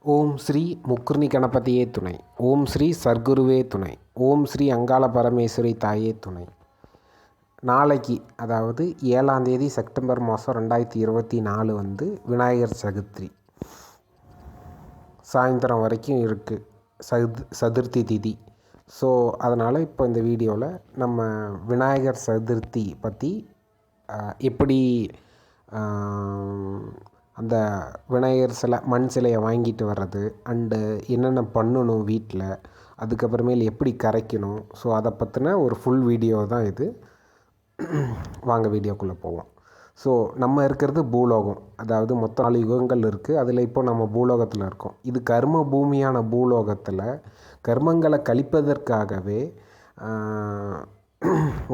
ஓம் ஸ்ரீ முக்குர்ணி கணபதியே துணை. ஓம் ஸ்ரீ சர்க்குருவே துணை. ஓம் ஸ்ரீ அங்காள பரமேஸ்வரி தாயே துணை. நாளைக்கு, அதாவது 7ஆம் தேதி செப்டம்பர் மாதம் 2024 வந்து விநாயகர் சதுர்த்தி. சாயந்தரம் வரைக்கும் இருக்குது சதுர்த்தி திதி. ஸோ அதனால் இப்போ இந்த வீடியோவில் நம்ம விநாயகர் சதுர்த்தி பற்றி எப்படி அந்த விநாயகர் சிலை மண் சிலையை வாங்கிட்டு வர்றது அண்டு என்னென்ன பண்ணணும் வீட்டில், அதுக்கப்புறமேல் எப்படி கரைக்கணும், ஸோ அதை பற்றின ஒரு ஃபுல் வீடியோ தான் இது. வாங்க வீடியோக்குள்ளே போவோம். ஸோ நம்ம இருக்கிறது பூலோகம், அதாவது மொத்தம் 4 யுகங்கள் இருக்குது. அதில் இப்போ நம்ம பூலோகத்தில் இருக்கோம். இது கர்ம பூமியான பூலோகத்தில் கர்மங்களை கழிப்பதற்காகவே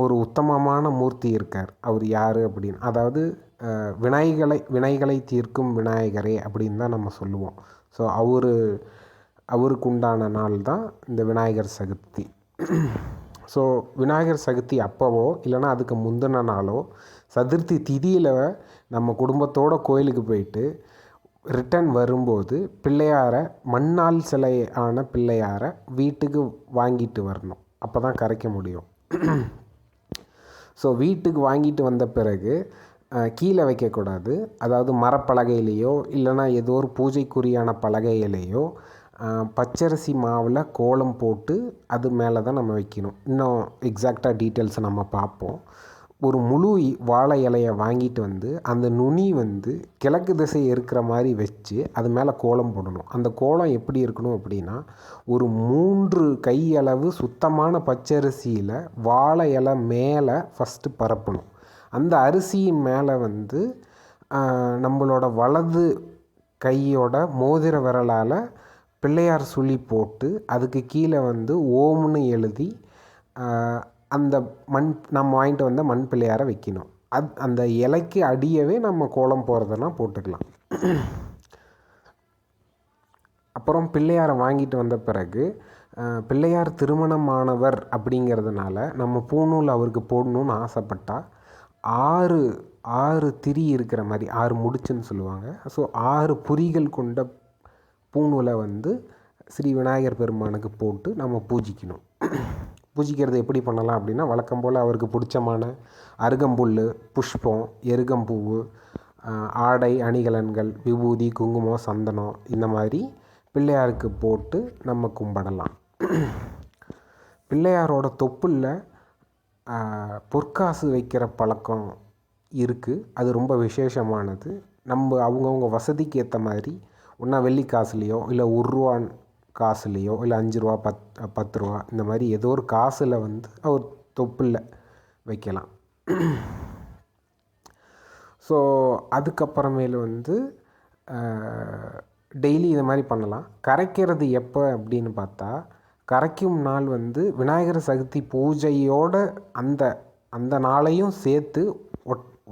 ஒரு உத்தமமான மூர்த்தி இருக்கார். அவர் யார் அப்படின்னு, அதாவது வினைகளை தீர்க்கும் விநாயகரே அப்படின்னு தான் நம்ம சொல்லுவோம். ஸோ அவருக்கு உண்டான நாள் தான் இந்த விநாயகர் சதுர்த்தி. ஸோ விநாயகர் சதுர்த்தி அப்போவோ இல்லைனா அதுக்கு முந்தின நாளோ சதுர்த்தி திதியில் நம்ம குடும்பத்தோடு கோயிலுக்கு போயிட்டு ரிட்டன் வரும்போது பிள்ளையாரை, மண்ணால் சிலையான பிள்ளையாரை வீட்டுக்கு வாங்கிட்டு வரணும். அப்போ தான் கரைக்க முடியும். ஸோ வீட்டுக்கு வாங்கிட்டு வந்த பிறகு கீழே வைக்கக்கூடாது. அதாவது மரப்பலகையிலையோ இல்லைனா ஏதோ ஒரு பூஜைக்குரியான பலகையிலையோ பச்சரிசி மாவில் கோலம் போட்டு அது மேலே தான் நம்ம வைக்கணும். இன்னும் எக்ஸாக்டாக டீட்டெயில்ஸை நம்ம பார்ப்போம். ஒரு முழு வாழை இலையை வாங்கிட்டு வந்து அந்த நுனி வந்து கிழக்கு திசை இருக்கிற மாதிரி வச்சு அது மேலே கோலம் போடணும். அந்த கோலம் எப்படி இருக்கணும் அப்படின்னா, ஒரு 3 கையளவு சுத்தமான பச்சரிசியில் வாழை இலை மேலே ஃபஸ்ட்டு பரப்பணும். அந்த அரிசியின் மேலே வந்து நம்மளோட வலது கையோட மோதிர விரலால் பிள்ளையார் சுழி போட்டு அதுக்கு கீழே வந்து ஓம்னு எழுதி அந்த நம்ம வாங்கிட்டு வந்த மண் பிள்ளையாரை வைக்கணும். அந்த இலைக்கு அடியவே நம்ம கோலம் போகிறதுனா போட்டுக்கலாம். அப்புறம் பிள்ளையாரை வாங்கிட்டு வந்த பிறகு பிள்ளையார் திருமணமானவர் அப்படிங்கிறதுனால நம்ம பூநூல் அவருக்கு போடணும்னு ஆசைப்பட்டால் 6 திரி இருக்கிற மாதிரி 6 முடிச்சுன்னு சொல்லுவாங்க. ஸோ 6 புரிகள் கொண்ட பூநூலை வந்து ஸ்ரீ விநாயகர் பெருமானுக்கு போட்டு நம்ம பூஜிக்கணும். பூஜிக்கிறது எப்படி பண்ணலாம் அப்படின்னா, வழக்கம் போல் அவருக்கு பிடிச்சமான அருகம்புல், புஷ்பம், எருகம்பூவு, ஆடை அணிகலன்கள், விபூதி, குங்குமம், சந்தனம் இந்த மாதிரி பிள்ளையாருக்கு போட்டு நம்ம கும்பிடலாம். பிள்ளையாரோட தொப்புளில் பொற்காசு வைக்கிற பழக்கம் இருக்குது. அது ரொம்ப விசேஷமானது. நம்ம அவங்கவுங்க வசதிக்கு ஏற்ற மாதிரி ஒன்றா வெள்ளி காசுலேயோ இல்லை 1 ரூபா காசுலேயோ இல்லை 5 ரூபா 10 ரூபா இந்த மாதிரி ஏதோ ஒரு காசில் வந்து அவர் தொப்புளில் வைக்கலாம். ஸோ அதுக்கப்புறமேலு வந்து டெய்லி இது மாதிரி பண்ணலாம். கரைக்கிறது எப்போ அப்படின்னு பார்த்தா, கரைக்கும் நாள் வந்து விநாயகர் சதுர்த்தி பூஜையோடு அந்த நாளையும் சேர்த்து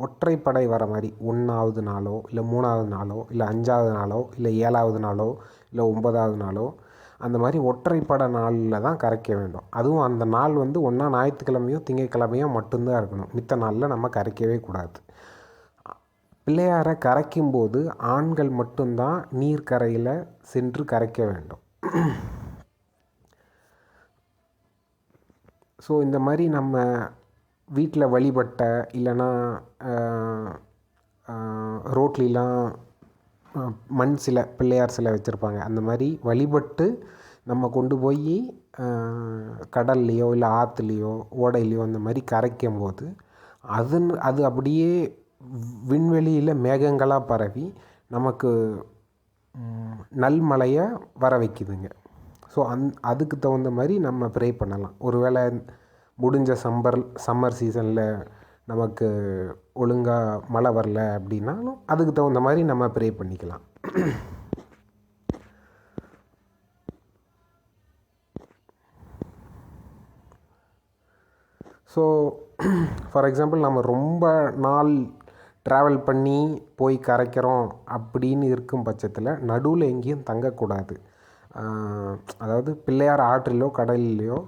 ஒற்றைப்படை வர மாதிரி 1ஆவது நாளோ இல்லை 3ஆவது நாளோ இல்லை 5ஆவது நாளோ இல்லை 7ஆவது நாளோ இல்லை 9ஆவது நாளோ அந்த மாதிரி ஒற்றைப்படை நாளில் தான் கரைக்க வேண்டும். அதுவும் அந்த நாள் வந்து ஒன்றா ஞாயிற்றுக்கிழமையோ திங்கட்கிழமையோ மட்டும்தான் இருக்கணும். மித்த நாளில் நம்ம கரைக்கவே கூடாது. பிள்ளையாரை கரைக்கும்போது ஆண்கள் மட்டும்தான் நீர்க்கரையில் சென்று கரைக்க வேண்டும். ஸோ இந்த மாதிரி நம்ம வீட்டில் வழிபட்ட இல்லைன்னா ரோட்லாம் மண் சிலை, பிள்ளையார் சிலை வச்சுருப்பாங்க. அந்த மாதிரி வழிபட்டு நம்ம கொண்டு போய் கடல்லையோ இல்லை ஆற்றுலையோ ஓடையிலையோ அந்த மாதிரி கரைக்கும் போது அது அப்படியே விண்வெளியில் மேகங்களாக பரவி நமக்கு நல்மழையை வர வைக்குதுங்க. ஸோ அதுக்கு தகுந்த மாதிரி நம்ம ப்ரே பண்ணலாம். ஒருவேளை முடிஞ்ச சம்மர் சீசனில் நமக்கு ஒழுங்காக மழை வரல அப்படின்னாலும் அதுக்கு தகுந்த மாதிரி நம்ம ப்ரே பண்ணிக்கலாம். ஸோ ஃபார் எக்ஸாம்பிள் நம்ம ரொம்ப நாள் ட்ராவல் பண்ணி போய் கரைக்கிறோம் அப்படின்னு இருக்கும் பட்சத்தில் நடுவில் எங்கேயும் தங்கக்கூடாது. அதாவது பிள்ளையார் ஆற்றிலோ கடலிலையோ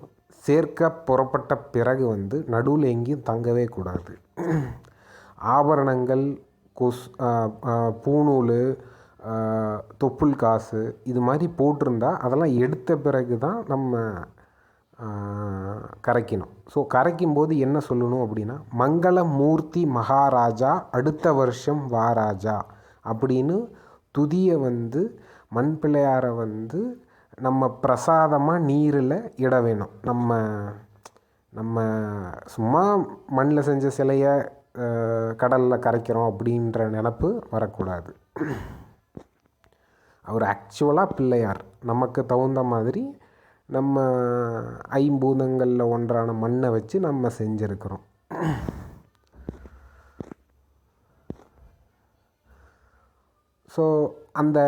சேர்க்க புறப்பட்ட பிறகு வந்து நடுவில் எங்கேயும் தங்கவே கூடாது. ஆபரணங்கள், பூநூல், தொப்புள் காசு இது மாதிரி போட்டிருந்தா அதெல்லாம் எடுத்த பிறகு தான் நம்ம கரைக்கணும். ஸோ கரைக்கும்போது என்ன சொல்லணும் அப்படின்னா, மங்களமூர்த்தி மகாராஜா அடுத்த வருஷம் வாராஜா அப்படின்னு துதியை மண் பிள்ளையாரை நம்ம பிரசாதமாக நீரில் இட வேணும். நம்ம சும்மா மண்ணில் செஞ்ச சிலையை கடலில் கரைக்கிறோம் அப்படின்ற நினப்பு வரக்கூடாது. அவர் ஆக்சுவலாக பிள்ளையார். நமக்கு தகுந்த மாதிரி நம்ம ஐம்பூதங்களில் ஒன்றான மண்ணை வச்சு நம்ம செஞ்சுருக்கிறோம். ஸோ அந்த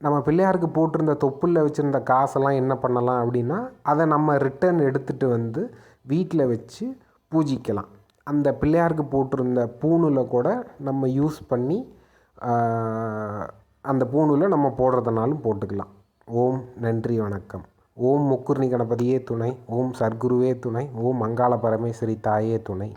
நம்ம பிள்ளையாருக்கு போட்டிருந்த தொப்புளில் வச்சுருந்த காசெல்லாம் என்ன பண்ணலாம் அப்படின்னா, அதை நம்ம ரிட்டன் எடுத்துகிட்டு வீட்டில் வச்சு பூஜிக்கலாம். அந்த பிள்ளையாருக்கு போட்டிருந்த பூணில் கூட நம்ம யூஸ் பண்ணி அந்த பூணில் நம்ம போடுறதுனாலும் போட்டுக்கலாம். ஓம் நன்றி வணக்கம். ஓம் முக்குர்ணி கணபதியே துணை. ஓம் சர்க்குருவே துணை. ஓம் மங்காள பரமேஸ்வரி தாயே துணை.